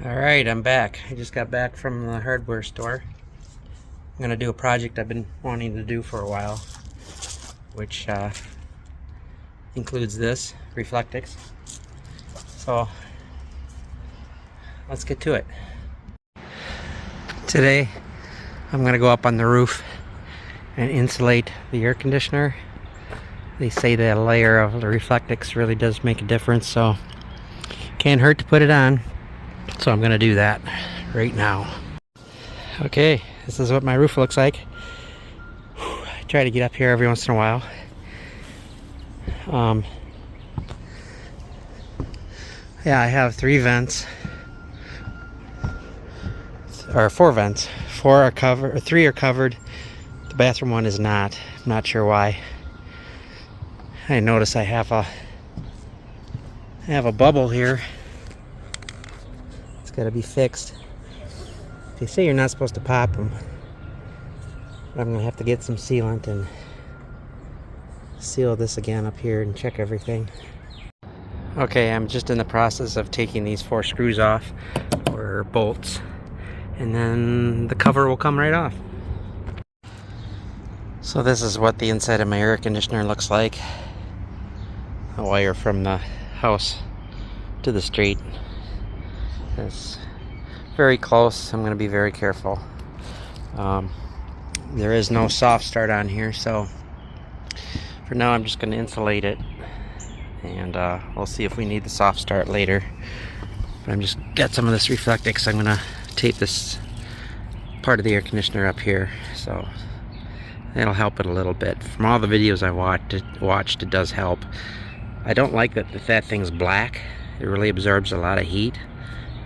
Alright, I'm back. I just got back from the hardware store. I'm going to do a project I've been wanting to do for a while, which includes this, Reflectix. So, let's get to it. Today, I'm going to go up on the roof and insulate the air conditioner. They say that a layer of the Reflectix really does make a difference, so can't hurt to put it on. So I'm going to do that right now. Okay, this is what my roof looks like. I try to get up here every once in a while. Yeah, I have 3 vents. Or 4 vents. 4 are covered, or 3 are covered. The bathroom one is not. I'm not sure why. I notice I have a bubble here. Got to be fixed. They say you're not supposed to pop them. I'm gonna have to get some sealant and seal this again up here and check everything. Okay, I'm just in the process of taking these 4 screws off, or bolts, and then the cover will come right off. So this is what the inside of my air conditioner looks like. A wire from the house to the street. It's very close. I'm going to be very careful. There is no soft start on here, so for now I'm just going to insulate it, and we'll see if we need the soft start later. But I'm just got some of this Reflectix. I'm going to tape this part of the air conditioner up here, so that'll help it a little bit. From all the videos I watched, it does help. I don't like that thing's black. It really absorbs a lot of heat.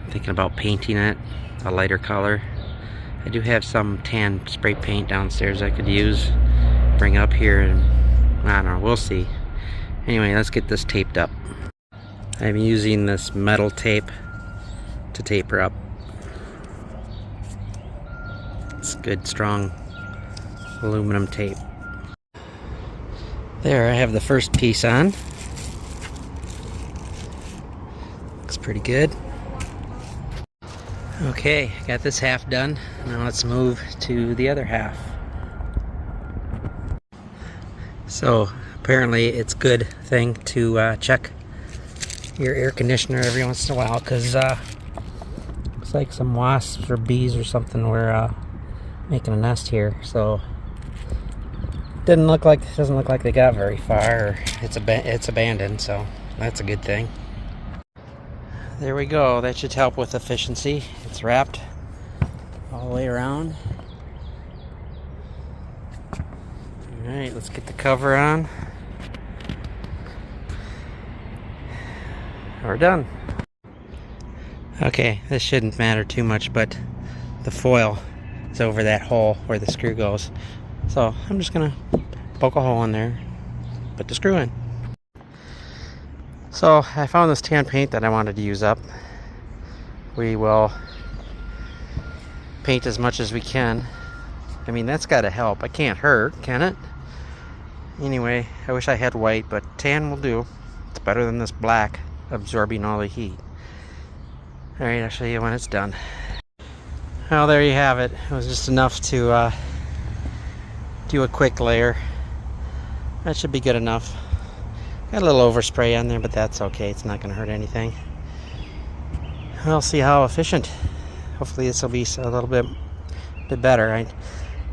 Thinking about painting it a lighter color. I do have some tan spray paint downstairs I could use, bring up here, and I don't know, we'll see. Anyway, let's get this taped up. I'm using this metal tape to taper up. It's good, strong aluminum tape. There, I have the first piece on. Looks pretty good. Okay, got this half done. Now let's move to the other half. So apparently it's a good thing to check your air conditioner every once in a while, because looks like some wasps or bees or something were making a nest here. So doesn't look like they got very far, or it's abandoned, so that's a good thing. There we go. That should help with efficiency. It's wrapped all the way around. Alright, let's get the cover on. We're done. Okay, this shouldn't matter too much, but the foil is over that hole where the screw goes. So I'm just gonna poke a hole in there, put the screw in. So I found this tan paint that I wanted to use up. We will paint as much as we can. I mean, that's got to help. It can't hurt, can it? Anyway, I wish I had white, but tan will do. It's better than this black absorbing all the heat. Alright, I'll show you when it's done. Well, there you have it. It was just enough to do a quick layer. That should be good enough. Got a little overspray on there, but that's okay. It's not going to hurt anything. We'll see how efficient. Hopefully this will be a little bit better.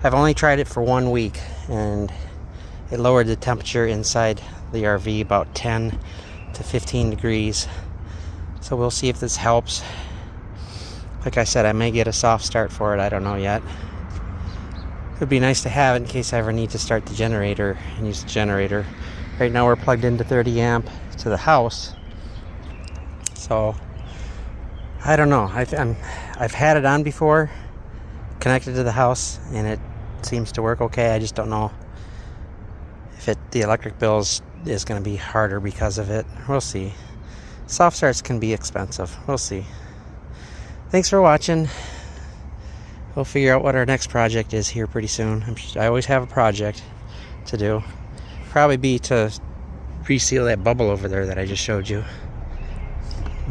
I've only tried it for 1 week, and it lowered the temperature inside the RV about 10 to 15 degrees. So we'll see if this helps. Like I said, I may get a soft start for it. I don't know yet. It would be nice to have it in case I ever need to start the generator and use the generator. Right now we're plugged into 30 amp to the house, so I don't know. I've had it on before, connected to the house, and it seems to work okay. I just don't know if the electric bill is going to be harder because of it. We'll see. Soft starts can be expensive. We'll see. Thanks for watching. We'll figure out what our next project is here pretty soon. I always have a project to do. Probably be to reseal that bubble over there that I just showed you.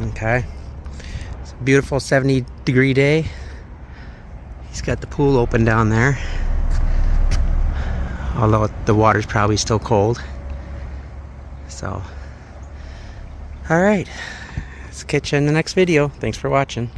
Okay, so Beautiful 70-degree day. He's got the pool open down there, although the water's probably still cold. So, alright, let's catch you in the next video. Thanks for watching.